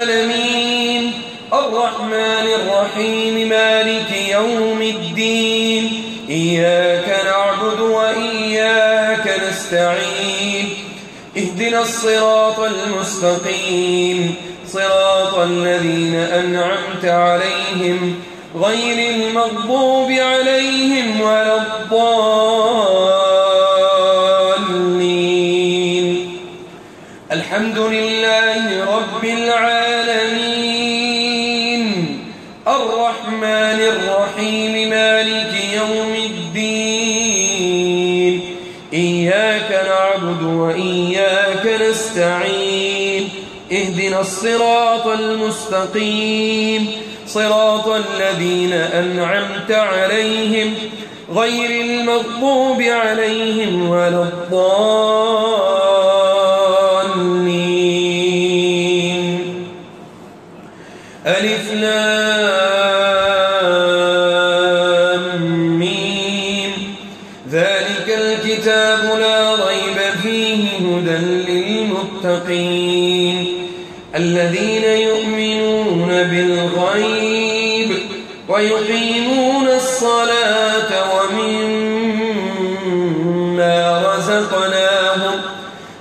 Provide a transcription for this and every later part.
العالمين الرحمن الرحيم مالك يوم الدين إياك نعبد وإياك نستعين اهدنا الصراط المستقيم صراط الذين أنعمت عليهم غير المغضوب عليهم ولا الضالين الحمد لله رب العالمين الرحمن الرحيم مالك يوم الدين إياك نعبد وإياك نستعين اهدنا الصراط المستقيم صراط الذين أنعمت عليهم غير المغضوب عليهم ولا الضالين ألف لام ميم ذلك الكتاب لا ريب فيه هدى للمتقين الذين يؤمنون بالغيب ويقيمون الصلاة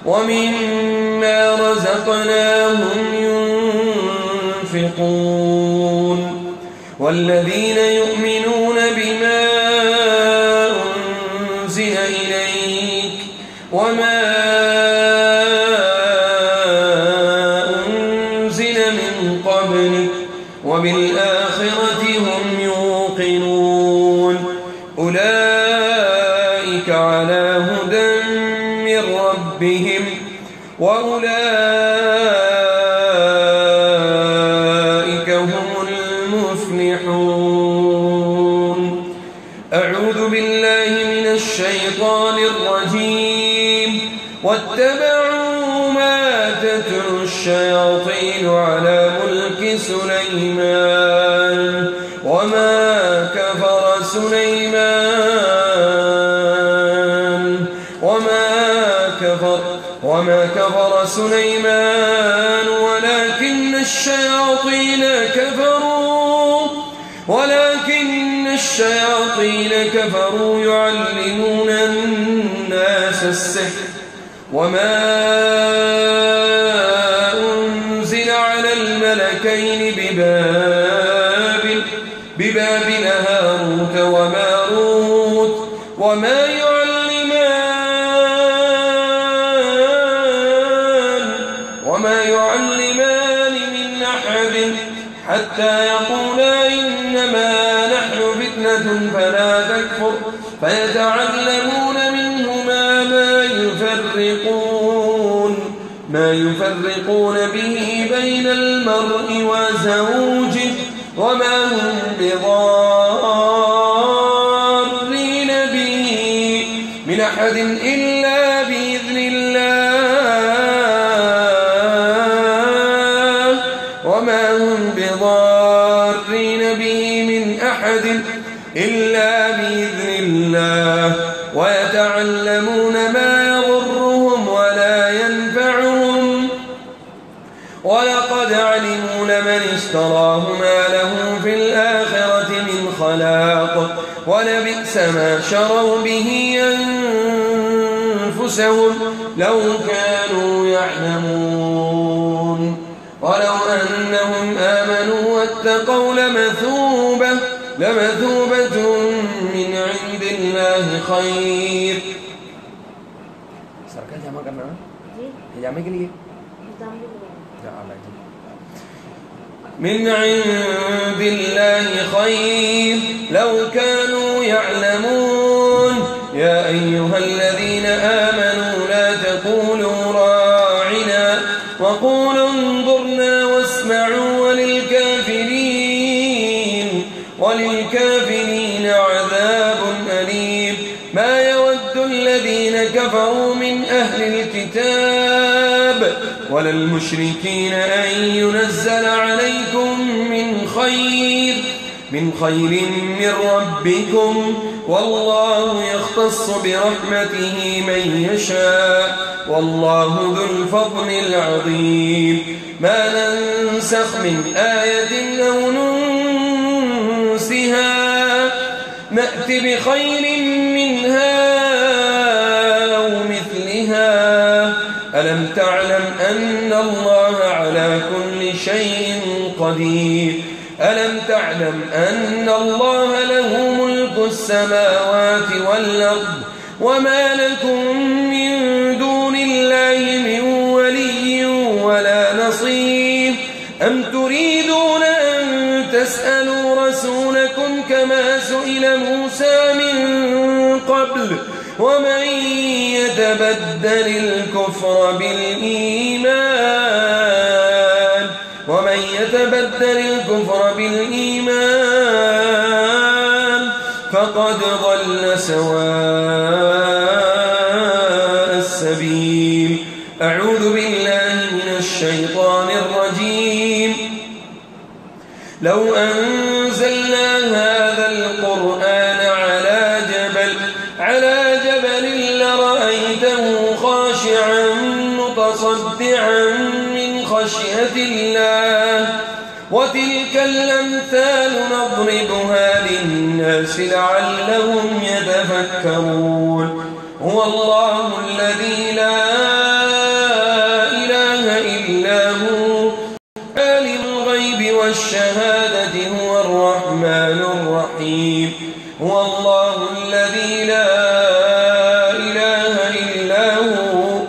ومما رزقناهم ينفقون والذين يؤمنون بما أنزل إليك وما أنزل من قبلك وبالآخرة هم يوقنون أولئك على هدى من ربهم وأولئك هم المفلحون أعوذ بالله من الشيطان الرجيم واتبعوا ما تتلو الشياطين على ملك سليمان وما كفر سليمان ولكن الشياطين كفروا يعلمون الناس السحر وما أنزل على الملكين ببابل هاروت وماروت وما يعلمان من أحد حتى يقولا إنما نحن فتنة فلا تكفر فيتعلمون منهما ما يفرقون به بين المرء وزوجه وما هم بضارين به من أحد إلا بإذن الله وما هم بضارين به من أحد إلا بإذن الله ويتعلمون ما يضرهم ولا ينفعهم ولقد علموا لمن اشتراه ما له في الآخرة من خلاق ولبئس ما شروا به أنفسهم لو كانوا يعلمون ولو أنهم آمنوا واتقوا لمثوبة من عند الله خير. सरकार जमा करना है हिजामे के लिए من عند الله خير لو كانوا يعلمون يا أيها الذين آمنوا لا تقولوا راعنا وقولوا انظرنا واسمعوا وللكافرين عذاب أليم ما يود الذين كفروا من أهل الكتاب ولا المشركين أن ينزل عليكم من خير من ربكم والله يختص برحمته من يشاء والله ذو الفضل العظيم ما ننسخ من آية أو ننسها نأت بخير منها أو مثلها ألم تعلم أن الله على كل شيء قدير ألم تعلم أن الله له ملك السماوات والأرض وما لكم من دون الله من ولي ولا نصير أم تريدون أن تسألوا رسولكم كما سئل موسى من قبل ومن يتبدل الكفر بالإيمان فقد ضل سواء السبيل أعوذ بالله من الشيطان الرجيم لو أنزلنا هذا القرآن على جبل لرأيته خاشعا متصدعا من خشية الله وتلك الأمثال نضربها للناس لعلهم يتفكرون هو الله الذي لا إله إلا هو عالم الغيب والشهادة هو الرحمن الرحيم هو الله الذي لا إله إلا هو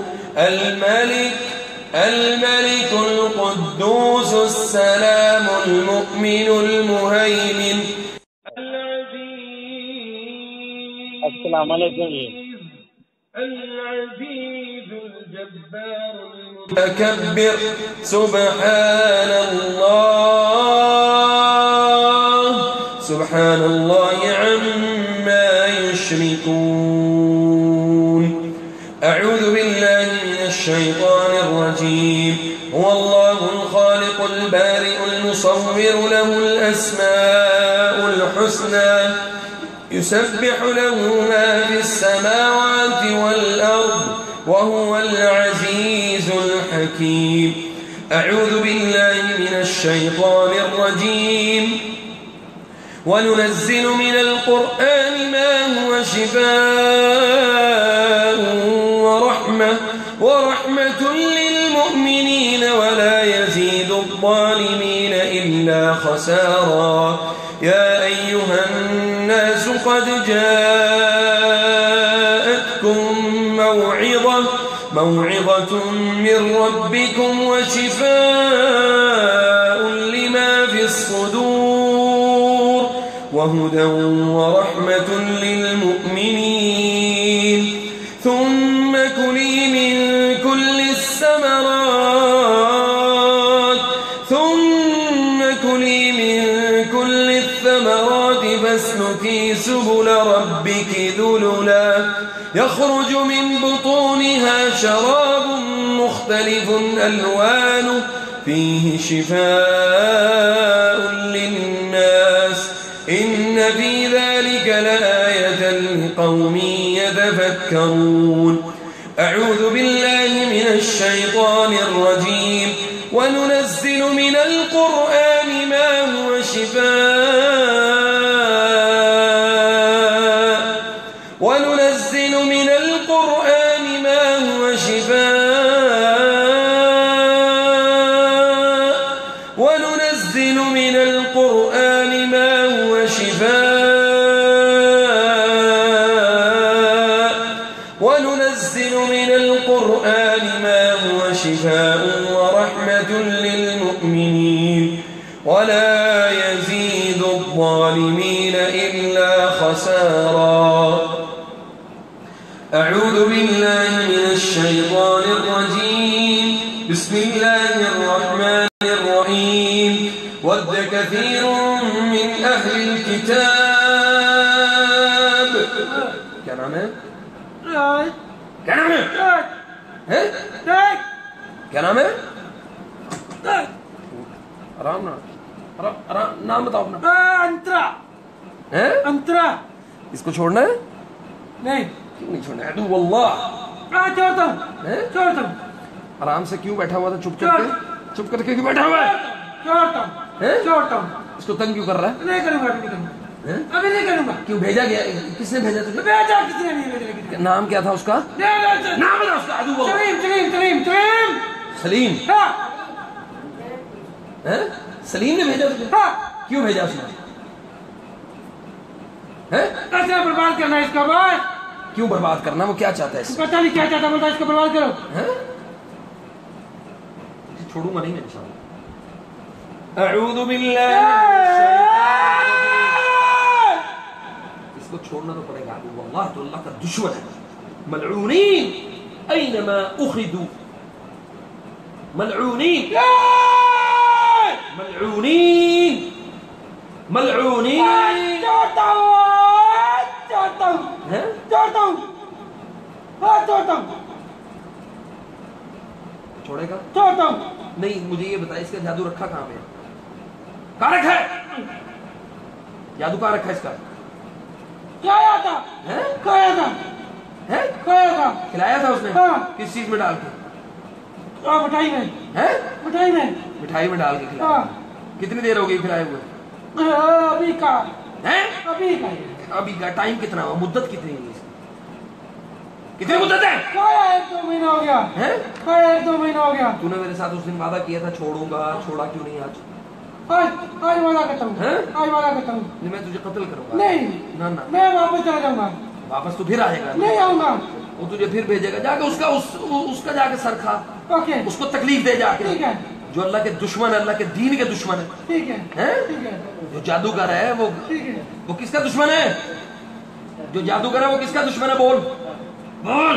الملك القدوس السلام المؤمن المهيمن السلام عليكم العزيز الجبار المتكبر سبحان الله عما يشركون أعوذ بالله من الشيطان الرجيم هو الله الخالق البارئ المصور له الأسماء الحسنى يسبح له ما في السماوات والأرض وهو العزيز الحكيم أعوذ بالله من الشيطان الرجيم وننزل من القرآن ما هو شفاء ورحمة للمؤمنين ولا يزيد الظالمين إلا خسارا يا أيها الناس قد جاءتكم موعظة من ربكم وشفاء لما في الصدور وهدى ورحمة للمؤمنين ثم كلي من كل الثمرات فاسلكي سبل ربك ذللا يخرج من بطونها شراب مختلف ألوانه فيه شفاء للناس إن في ذلك لآية لقوم يتفكرون أعوذ بالله من الشيطان الرجيم وننزل من القرآن ما هو شفاء ورحمة للمؤمنين ولا يزيد الظالمين إلا خسارا أعوذ بالله من الشيطان الرجيم بسم الله الرحمن الرحيم ود كثير من أهل الكتاب كان عمل؟ كان عمل؟ क्या नाम है? आराम नाम बताओ अपना। अंतरा है? अंतरा। इसको छोड़ना है? नहीं। क्यों नहीं छोड़ना है? अदु वल्लाह چھوڑتا ہوں ہیں؟ چھوڑتا ہوں آرام سے کیوں بیٹھا ہوا تھا؟ چپ کر کے چپ کر کے کیوں بیٹھا ہوا ہے؟ چھوڑتا ہوں ہیں؟ چھوڑتا ہوں اس کو تنگ کیوں کر رہا ہے؟ نہیں کروں گا ابھی نہیں کروں گا ہیں؟ ابھی نہیں کروں گا کیوں بھیجا گیا؟ کس نے بھیجا تجھے؟ بیٹا کسی نے نہیں بھیجا نام کیا تھا اس کا؟ نام بتا اس کا، عدو بولو۔ سلیم سلیم سلیم سلیم سلیم۔ ہاں ہیں؟ سلیم نے بھیجا تجھے؟ ہاں کیوں بھیجا اس نے؟ ہیں؟ ایسے برباد کرنا ہے اس کا بس کیوں برباد کرنا؟ وہ کیا چاہتا ہے اس سے؟ پتہ نہیں کیا چاہتا بولتا اس کو برباد کرو ہیں؟ چھوڑوں گا نہیں میں انشاءاللہ۔ اعوذ باللہ من الشیطان الرجیم۔ اس کو چھوڑنا تو پڑے گا، واللہ تو اللہ کا دشمن ہے۔ ملعونین اینما اخذوا، ملعونین ملعونین ملعونین۔ چھوڑتا ہوں چھوڑتا ہوں ہیں؟ چھوڑتا ہوں ہاں چھوڑتا ہوں چھوڑے گا چھوڑتا ہوں نہیں؟ مجھے یہ بتائیں اس کا جادو رکھا کہاں پہ ہے؟ کہاں رکھا ہے جادو؟ کہاں رکھا ہے اس کا؟ کھایا تھا ہیں؟ کھایا تھا ہیں؟ کھایا تھا کھلایا تھا اس نے؟ ہاں۔ کس چیز میں ڈال کے؟ مٹھائی میں ہیں؟ مٹھائی میں مٹھائی میں ڈال کے کھلایا؟ ہاں کتنی دیر ہو گئی کھلائے ہوئے؟ ابھی کا ہیں؟ ابھی کا ابھی کا ٹائم کتنا ہوا؟ مدت کتنی ہوئی اس کی؟ کتنی مدت ہے؟ کھایا 1-2 مہینہ ہو گیا ہیں؟ کھایا 1-2 مہینہ ہو گیا تو نے میرے ساتھ اس دن وعدہ کیا تھا چھوڑوں گا، چھوڑا کیوں نہیں آج؟ آج وعدہ کرتا ہوں ہیں؟ آج وعدہ کرتا ہوں نہیں، میں تجھے قتل کروں گا۔ نہیں نہ نہ، میں واپس چلا جاؤں گا واپس تو پھر آئے گا، نہیں آؤں گا وہ تجھے پھر بھیجے گا۔ جا کے اس کا جا کے سر کھا، اوکے اس کو تکلیف دے جا کے۔ ٹھیک ہے جو اللہ کے دشمن ہے، اللہ کے دین کے دشمن ہے، ٹھیک ہے ہیں؟ ٹھیک ہے جو جادوگر ہے ٹھیک ہے وہ کس کا دشمن ہے؟ جو جادوگر ہے وہ کس کا دشمن ہے؟ بول بول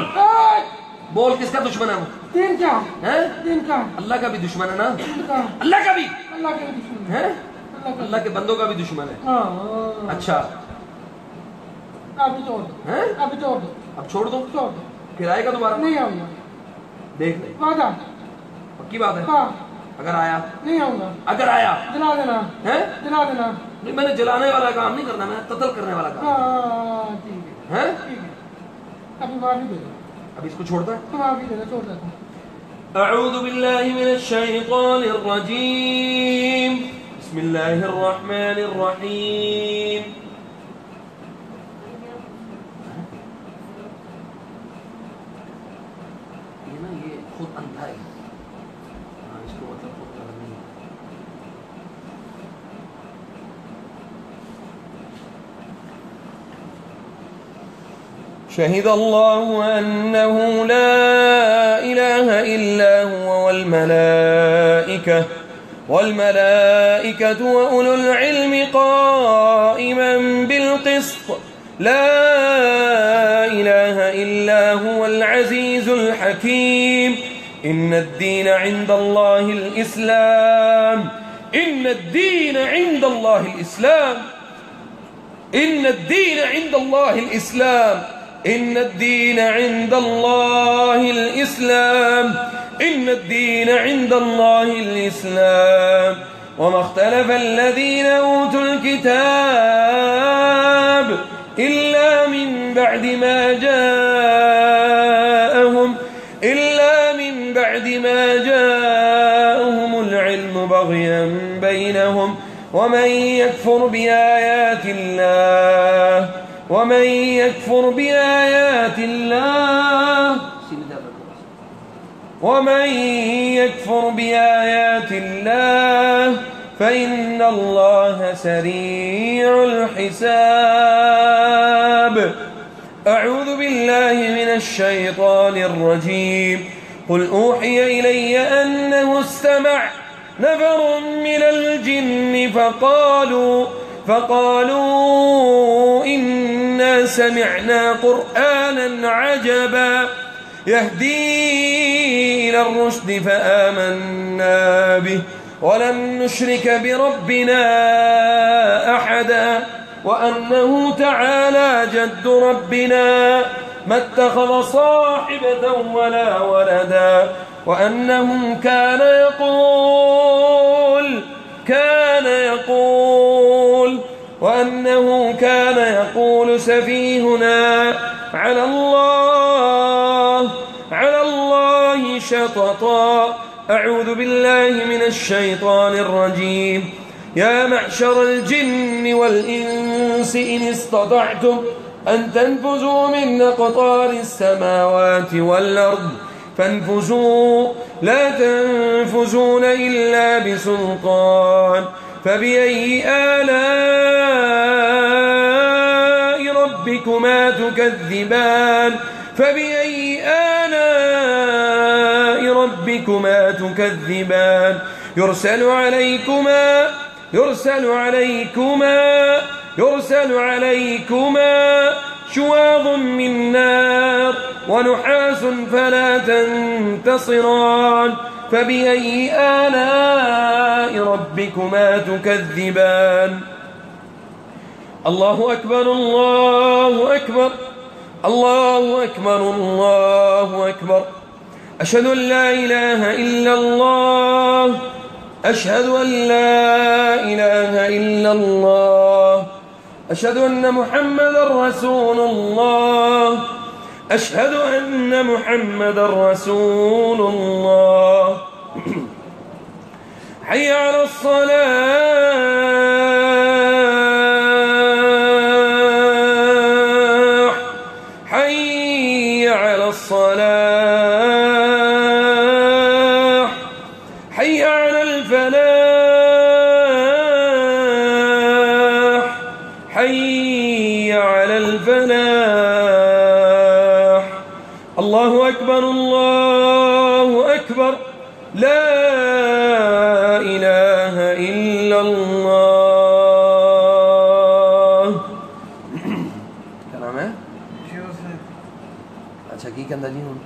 بول، کس کا دشمن ہے وہ؟ دین کا ہیں؟ دین کا اللہ کا بھی دشمن ہے نا؟ دین کا اللہ کا بھی اللہ کے دشمن ہے؟ اللہ کا اللہ کے بندوں کا بھی دشمن ہے۔ ہاں اچھا ابھی چھوڑ دو ہیں؟ ابھی چھوڑ دو اب چھوڑ دو، چھوڑ دو پھر آئے گا دوبارہ؟ نہیں آؤں گا دیکھ لیں، وعدہ پکی بات ہے۔ ہاں اگر آیا، نہیں آؤں گا اگر آیا جلا دینا ہیں؟ جلا دینا نہیں، میں نے جلانے والا کام نہیں کرنا، میں نے قتل کرنے والا کام ہاں ٹھیک ہے ہے۔ ٹھیک ہے ابھی معافی دے دو اب اس کو چھوڑتا ہے؟ معافی دے دو چھوڑ دیتا ہوں أعوذ بالله من الشيطان الرجيم بسم الله الرحمن الرحيم یہ نا یہ خود اندھا ہے، ہاں اس کو مطلب خود کرنا نہیں ہے۔ شهد الله أنه لا إله إلا هو والملائكة وأولو العلم قائما بالقسط لا إله إلا هو العزيز الحكيم إن الدين عند الله الإسلام إن الدين عند الله الإسلام إن الدين عند الله الإسلام إن الدين عند الله الإسلام إن الدين عند الله الإسلام وما اختلف الذين أوتوا الكتاب إلا من بعد ما جاءهم العلم بغيا بينهم ومن يكفر بآيات الله فإن الله سريع الحساب أعوذ بالله من الشيطان الرجيم قل أوحي إلي أنه استمع نفر من الجن فقالوا إنا سمعنا قرآنا عجبا يهدي إلى الرشد فآمنا به ولن نشرك بربنا أحدا وأنه تعالى جد ربنا ما اتخذ صاحبة ولا ولدا وأنه كان يقول سفيهنا على الله شططا. أعوذ بالله من الشيطان الرجيم. يا معشر الجن والإنس إن استطعتم أن تنفذوا من أقطار السماوات والأرض فانفذوا لا تنفذون إلا بسلطان. فبأي آلاء ربكما تكذبان؟ فبأي آلاء ربكما تكذبان؟ يرسل عليكما شواظ من نار ونحاس فلا تنتصران. فبأي آلاء ربكما تكذبان؟ الله أكبر الله أكبر الله أكبر الله أكبر. أشهد أن لا إله إلا الله. أشهد أن لا إله إلا الله. أشهد أن محمدا رسول الله. أشهد أن محمدا رسول الله. حي على الصلاة. حي على الصلاة. حي على الفلاح. حي على الفلاح. الله أكبر الله أكبر. لا إله إلا الله. كلام है अच्छा की कहंदा जी हुण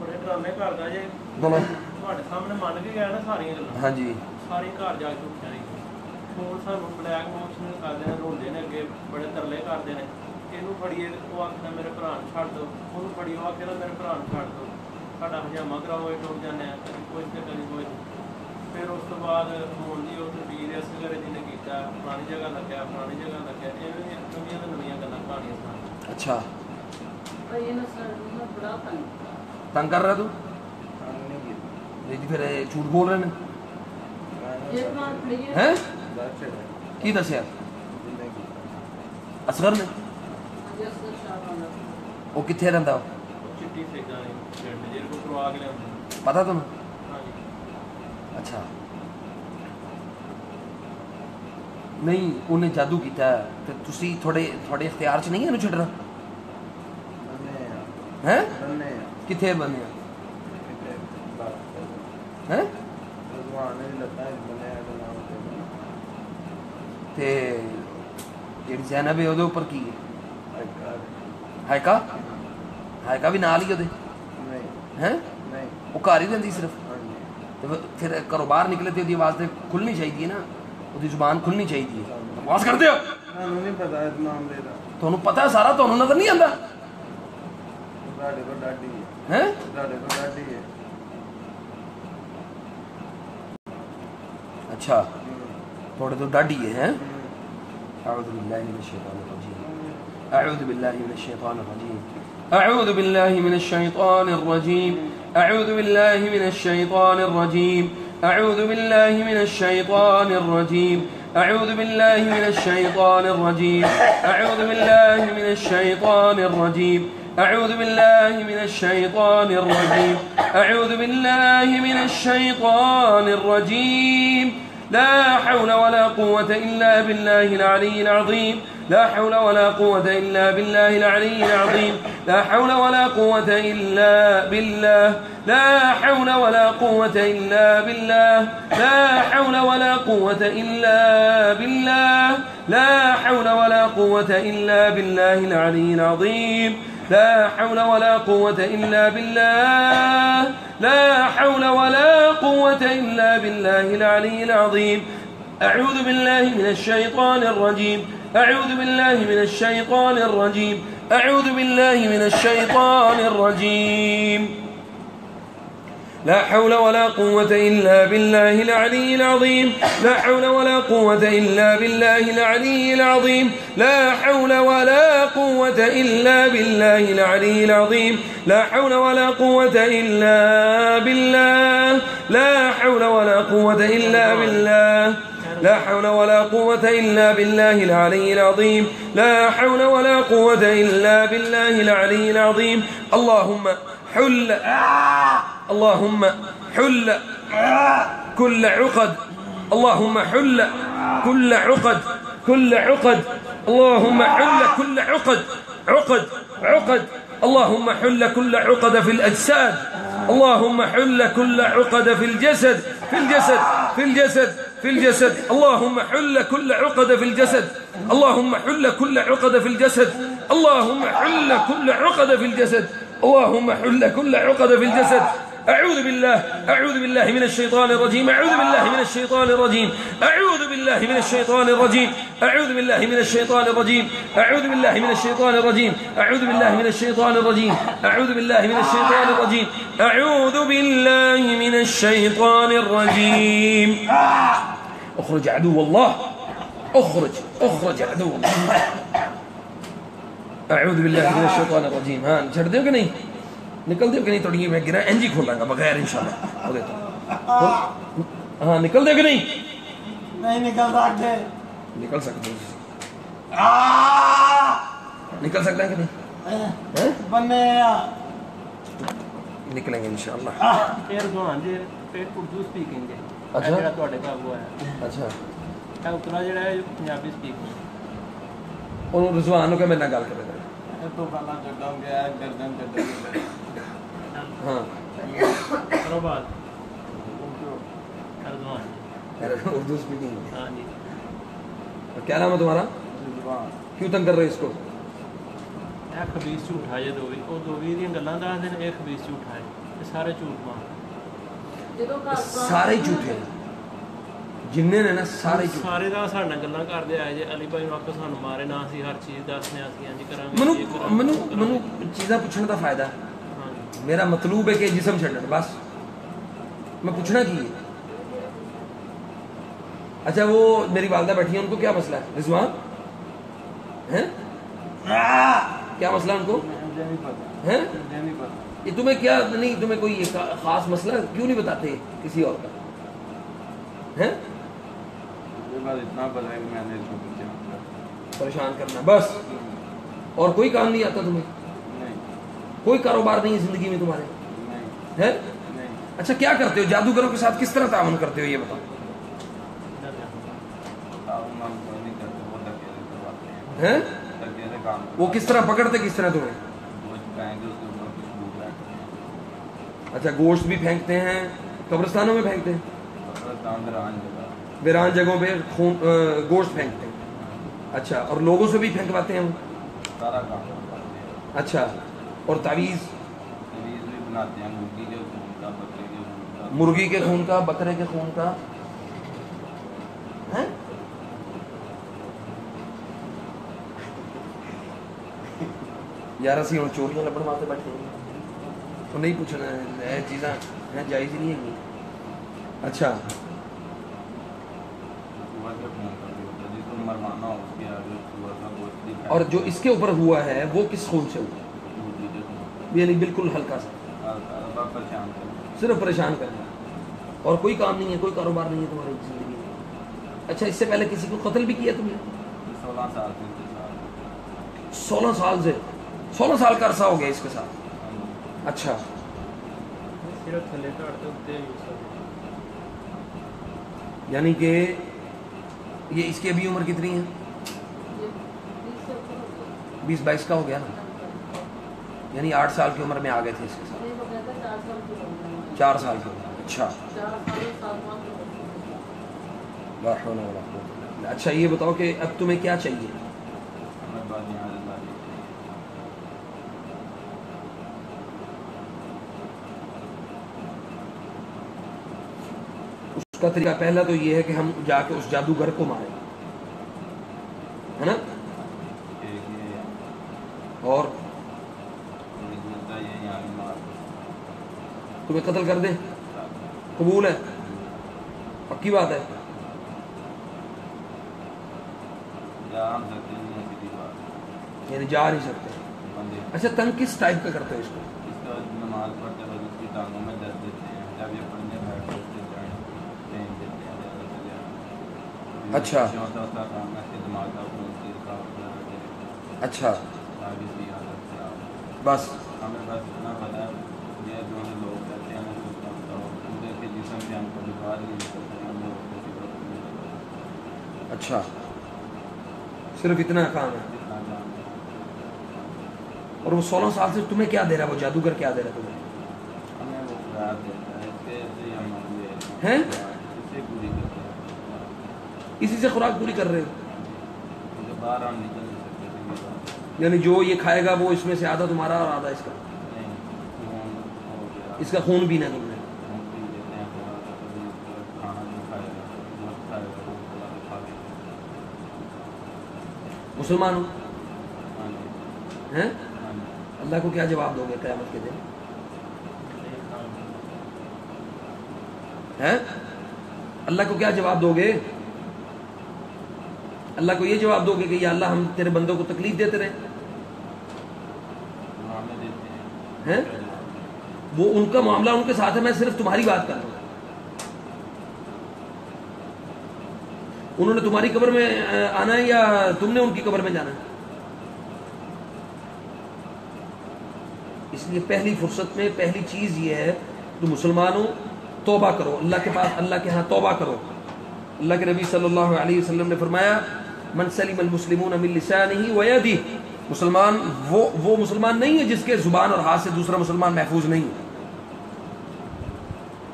बड़े ड्रामे करदा जे बोलो ਤੁਹਾਡੇ ਸਾਹਮਣੇ ਮੰਨ ਕੇ ਗਿਆ ਨਾ ਸਾਰੀਆਂ ਗੱਲਾਂ हाँ जी ਸਾਰੇ ਘਰ ਜਾ ਕੇ ਉੱਠਿਆ ਨਹੀਂ ਹੁਣ ਸਾਨੂੰ ਬਲੈਕ ਮੋਸ਼ਨ ਕਰਦੇ ਨੇ ਰੋਂਦੇ ਨੇ ਅੱਗੇ ਬੜੇ ਤਰਲੇ ਕਰਦੇ ਨੇ ਇਹਨੂੰ ਫੜੀਏ ਉਹ ਆਖਦਾ ਮੇਰੇ ਭਰਾ ਨੂੰ ਛੱਡ ਦਿਓ ਉਹਨੂੰ ਫੜੀਓ ਆਖਦਾ ਮੇਰੇ ਭਰਾ ਨੂੰ ਛੱਡ ਦਿਓ ਸਾਡਾ ਹਜਾਮਾ ਕਰਾਓ ਇਹ ਟੁੱਟ ਜਾਂਦੇ ਆ ਕੋਈ ਤੇ ਕਦੀ ਕੋਈ ਫਿਰ ਉਸ ਤੋਂ ਬਾਅਦ ਹੋਣ ਦੀ ਉਹ ਤਸਵੀਰ ਇਸ ਵਗੈਰੇ ਜਿਹਨੇ ਕੀਤਾ ਪੁਰਾਣੀ ਜਗ੍ਹਾ ਲੱਗਿਆ ਪੁਰਾਣੀ ਜਗ੍ਹਾ ਲੱਗਿਆ ਐਵੇਂ ਨਵੀਆਂ ਤੋਂ ਨਵੀਆਂ ਗੱਲਾਂ ਕਹਾਣੀਆਂ ਸੁਣਾ अच्छा ये ना सर मैं बड़ा तंग कर रहा तू जी फिर झूठ बोल रहे हैं एक बार प्लीज हैं की दसिया असगर ने यस सर शाबाश वो किथे रहिंदा चिट्टी सेगा ने जेल को करवा के लिया पता तुम्हें हाँ जी अच्छा नहीं उन्हें जादू किया ते तुसी थोड़े इख्तियार च नहीं है छड्डना हैं किथे बने हैं ते जेड़ी ज़ैनब है ओदे उपर की हायका भी नाल ही ओदे हैं वो घर ही रहिंदी सिर्फ ते फिर घरों बाहर निकले ते ओदी आवाज़ ते खुलनी चाहिए ना ओदी जुबान खुलनी चाहिए बकवास करदे हो नहीं पता इस मामले का तुहानू पता है सारा तुहानू नजर नहीं आंदा साढ़े को डाडी हैं साढ़े को डाडी है अच्छा थोड़े तो डाडी है हैं अऊज़ु बिल्लाहि मिनश शैतानिर रजीम अऊज़ु बिल्लाहि मिनश शैतानिर रजीम अऊज़ु बिल्लाहि मिनश शैतानिर रजीम अऊज़ु बिल्लाहि मिनश शैतानिर रजीम अऊज़ु बिल्लाहि मिनश शैतानिर रजीम अऊज़ु बिल्लाहि मिनश शैतानिर रजीम अऊज़ु बिल्लाहि मिनश शैतानिर रजीम أعوذ بالله من الشيطان الرجيم أعوذ بالله من الشيطان الرجيم لا حول ولا قوة إلا بالله العلي العظيم لا حول ولا قوة إلا بالله العلي العظيم لا حول ولا قوة إلا بالله لا حول ولا قوة إلا بالله لا حول ولا قوة إلا بالله لا حول ولا قوة إلا بالله العلي العظيم لا حول ولا قوة إلا بالله لا حول ولا قوة إلا بالله العلي العظيم أعوذ بالله من الشيطان الرجيم أعوذ بالله من الشيطان الرجيم أعوذ بالله من الشيطان الرجيم لا حول ولا قوة إلا بالله العلي العظيم لا حول ولا قوة إلا بالله العلي العظيم لا حول ولا قوة إلا بالله العلي العظيم لا حول ولا قوة إلا بالله لا حول ولا قوة إلا بالله لا حول ولا قوة إلا بالله العلي العظيم لا حول ولا قوة إلا بالله العلي العظيم اللهم حل كل عقد اللهم حل كل عقد اللهم حل كل عقد اللهم حل كل عقد في الأجساد اللهم حل كل عقد في الجسد اللهم حل كل عقد في الجسد اللهم حل كل عقد في الجسد اللهم حل كل عقد في الجسد اللهم حل كل عقد في الجسد أعوذ بالله من الشيطان الرجيم أعوذ بالله من الشيطان الرجيم أعوذ بالله من الشيطان الرجيم أعوذ بالله من الشيطان الرجيم أعوذ بالله من الشيطان الرجيم أعوذ بالله من الشيطان الرجيم أعوذ بالله من الشيطان الرجيم أعوذ بالله من الشيطان الرجيم اخرج عدو الله اخرج عدو الله أعوذ بالله من الشيطان الرجيم ہاں چھڑ دیو کہ نہیں نکل دیو کہ نہیں تھوڑی میں گرا انجی کھولاں گا بغیر انشاءاللہ ہاں نکل دیو کہ نہیں نکل سکتے نکل سکتے ہیں کہ نہیں نکلیں گے انشاءاللہ رضوان جی اردو سپیکنگ ہے اچھا جڑا تواڈے قابو ہے اچھا اتنا جڑا ہے پنجابی سپیکنگ اور رضوان نو کہ میں نہ گل کرے تو گالا چڈاں گیا گردن چڈ ہاں کرو بات رضوان اردو سپیکنگ ہاں جی کیا نام ہے تمہارا کیوں تنگ کر رہے اس کو ਇਹ ਖਬੀਸ ਝੂਠਾ ਜੇ ਦੋ ਵੀ ਦੀਆਂ ਗੱਲਾਂ ਦੱਸਦੇ ਨੇ ਇਹ ਖਬੀਸ ਝੂਠਾ ਹੈ ਇਹ ਸਾਰੇ ਝੂਠ ਮਾਰਦੇ ਜਦੋਂ ਘਰ ਸਾਰੇ ਝੂਠੇ ਨੇ ਜਿੰਨੇ ਨੇ ਨਾ ਸਾਰੇ ਝੂਠੇ ਸਾਰੇ ਦਾ ਸਾਡੇ ਨਾਲ ਗੱਲਾਂ ਕਰਦੇ ਆਏ ਜੇ ਅਲੀ ਭਾਈ ਵਾਕਾ ਸਾਨੂੰ ਮਾਰੇ ਨਾ ਅਸੀਂ ਹਰ ਚੀਜ਼ ਦੱਸਨੇ ਅਸੀਂ ਇੰਜ ਕਰਾਂਗੇ ਮੈਨੂੰ ਚੀਜ਼ਾਂ ਪੁੱਛਣ ਦਾ ਫਾਇਦਾ ਮੇਰਾ ਮਤਲੂਬ ਹੈ ਕਿ ਜਿਸਮ ਛੱਡਣ ਬਸ میں پوچھنا کی ہے اچھا وہ میری والدہ بیٹھی ہیں ان کو کیا مسئلہ ہے رضوان ہیں کیا مسئلہ ان کو ہیں یہ تمہیں کیا نہیں تمہیں کوئی خاص مسئلہ کیوں نہیں بتاتے کسی اور کا ہیں اتنا بڑا ہے کہ میں نے اس کو پریشان کرنا بس اور کوئی کام نہیں آتا تمہیں کوئی کاروبار نہیں ہے زندگی میں تمہارے ہے اچھا کیا کرتے ہو جادوگروں کے ساتھ کس طرح تعاون کرتے ہو یہ بتاؤ ہیں وہ کس طرح پکڑتے کس طرح تمہیں اچھا گوشت بھی پھینکتے ہیں قبرستانوں میں پھینکتے ہیں ویران جگہوں پہ گوشت پھینکتے ہیں اچھا اور لوگوں سے بھی پھینکواتے ہیں اچھا اور تعویذ مرغی کے خون کا بکرے کے خون کا یار اسی ہوں چوریاں لبڑ مارتے بیٹھے تو نہیں پوچھنا ہے چیزاں جائز ہی نہیں ہے اچھا اور جو اس کے اوپر ہوا ہے وہ کس خون سے ہوا یعنی بالکل ہلکا سا صرف پریشان کرنا اور کوئی کام نہیں ہے کوئی کاروبار نہیں ہے تمہاری زندگی میں اچھا اس سے پہلے کسی کو قتل بھی کیا تم نے 16 سال سے 16 سال کا عرصہ ہو گیا اس کے ساتھ اچھا یعنی کہ یہ اس کی ابھی عمر کتنی ہے 20-22 کا ہو گیا نا یعنی 8 سال کی عمر میں آ گئے تھے اس کے ساتھ 4 سال کی عمر اچھا اچھا یہ بتاؤ کہ اب تمہیں کیا چاہیے اس کا طریقہ پہلا تو یہ ہے کہ ہم جا کے اس جادوگر کو ماریں ہے نا اور تمہیں قتل کر دیں قبول ہے؟ پکی بات ہے؟ جا سکتے ہیں سیدھی بات یعنی جا نہیں سکتے. بندے اچھا تنگ کس ٹائپ کا کرتے ہو اس کو؟ اس کا نماز پڑھتے وقت اس کی ٹانگوں میں درد دیتے ہیں جب یہ پڑھنے بیٹھتے ہیں پین دیتے ہیں زیادہ سے زیادہ. اچھا. چوتھا کام ہے کہ دماغ کا خون تیز کا اچھا آگے سے عادت خراب. بس ہمیں بس اتنا پتا ہے یہ جو لوگ کہتے ہیں پورے کے جسم سے ہم کو باہر نہیں نکلتے ہم لوگ کسی وقت نہیں نکلتے. اچھا صرف اتنا کام ہے. جتنا جان اور وہ 16 سال سے تمہیں کیا دے رہا ہے؟ وہ جادوگر کیا دے رہا ہے تمہیں؟ ہمیں وہ قرار دیتا ہے اس کے سے ہم ہیں؟ اس سے پوری کرتے ہیں اسی سے خوراک پوری کر رہے ہو؟ کیونکہ باہر ہم نکل نہیں سکتے کسی بات یعنی جو یہ کھائے گا وہ اس میں سے آدھا تمہارا اور آدھا اس کا. نہیں خون ہو گیا اس کا خون پینا تم نے. خون پی لیتے ہیں تھوڑا سا کبھی کھانا نہیں کھائے گا مت کھائے گا وہ تھوڑا سا کھا لیتے ہیں. مسلمان ہو ہاں جی ہیں؟ ہاں جی. اللہ کو کیا جواب دو گے قیامت کے دن؟ ہیں؟ اللہ کو کیا جواب دو گے؟ اللہ کو یہ جواب دو گے کہ یا اللہ ہم تیرے بندوں کو تکلیف دیتے رہے معاملے دیتے ہیں؟ وہ ان کا معاملہ ان کے ساتھ ہے، میں صرف تمہاری بات کر رہا ہوں. انہوں نے تمہاری قبر میں آنا ہے یا تم نے ان کی قبر میں جانا ہے؟ اس لیے پہلی فرصت میں پہلی چیز یہ ہے تو مسلمانوں توبہ کرو، اللہ کے پاس اللہ کے ہاں توبہ کرو. اللہ کے نبی صلی اللہ علیہ وسلم نے فرمایا من سلم المسلمون من لسانه ويده، مسلمان وہ مسلمان نہیں ہے جس کے زبان اور ہاتھ سے دوسرا مسلمان محفوظ نہیں ہے.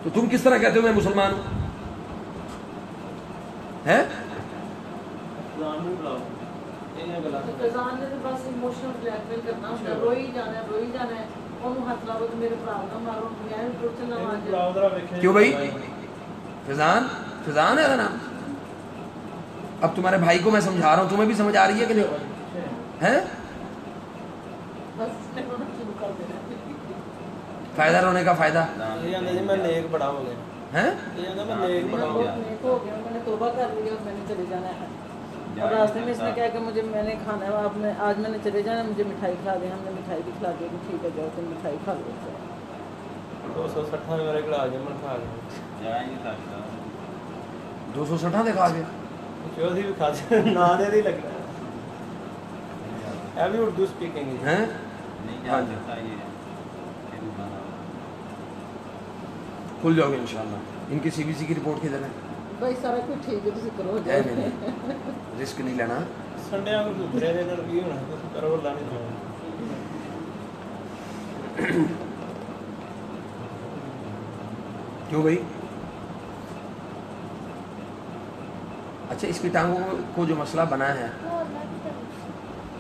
تو تم کس طرح کہتے ہو میں مسلمان ہوں؟ ہے فضان بھی بلاؤ یہ غلط ہے. فضان نے تو بس ایموشنل بلیک میل کرنا ہوتا ہے، روئی جانا ہے ਉਹਨੂੰ ਹੱਥ ਲਾਓ ਤੇ ਮੇਰੇ ਭਰਾ ਨਾਲ ਮਾਰੋ ਮੈਂ ਵੀ ਟੁੱਟ ਨਾ ਮਾਰ ਜਾ. بلاؤ ذرا ویکھیں کیوں بھائی؟ فضان ہے نا. اب تمہارے بھائی کو میں سمجھا رہا ہوں، تمہیں بھی سمجھ آ رہی ہے کہ نہیں ہے؟ بس رونا شروع کر دینا. فائدہ رونے کا فائدہ یہ اندر جی میں نیک بڑا ہو گیا، ہے. یہ اندر میں نیک بڑا میں ہو گیا. بہت نیک ہو گیا، میں نے توبہ کر لی اور میں نے چلے جانا ہے. اور راستے میں اس نے کہا کہ مجھے میں نے کھانا ہے، آپ نے آج میں نے چلے جانا، مجھے مٹھائی کھلا دیں. ہم نے مٹھائی بھی کھلا دی کہ ٹھیک ہے جاؤ تم مٹھائی کھا لو. 260 میں میرے گلا جمن کھا گیا. جا ہی نہیں سکتا 260 دکھا کے جو بھی کھا نہ دے دی لگنا ہے بھی اردو سپیکنگ ہے. ہیں. نہیں جا سکتا یہ بنا کھل جاؤ گے انشاءاللہ. ان کی سی بی سی کی رپورٹ کدھر ہے؟ بھائی سارا کچھ ٹھیک ہے، تسی کرو ہے نہیں رسک نہیں لینا. سنڈے کو دوسرے دن ریویو ہونا تو کرو اللہ نہیں دے. کیوں بھائی؟ اچھا اس کی ٹانگوں کو جو مسئلہ بنا ہے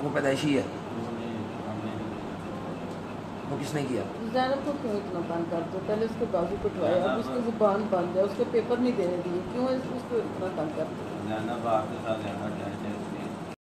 وہ پیدائشی ہے، وہ کس نے کیا؟ زینب کو کیوں اتنا بند کر دو؟ پہلے اس کے بازو کٹوائے، اب اس کی زبان بند ہے، اس کے پیپر نہیں دینے دیے، کیوں اس کو اتنا تنگ کرتے؟ زینب آپ کے ساتھ زیادہ اٹیچ ہے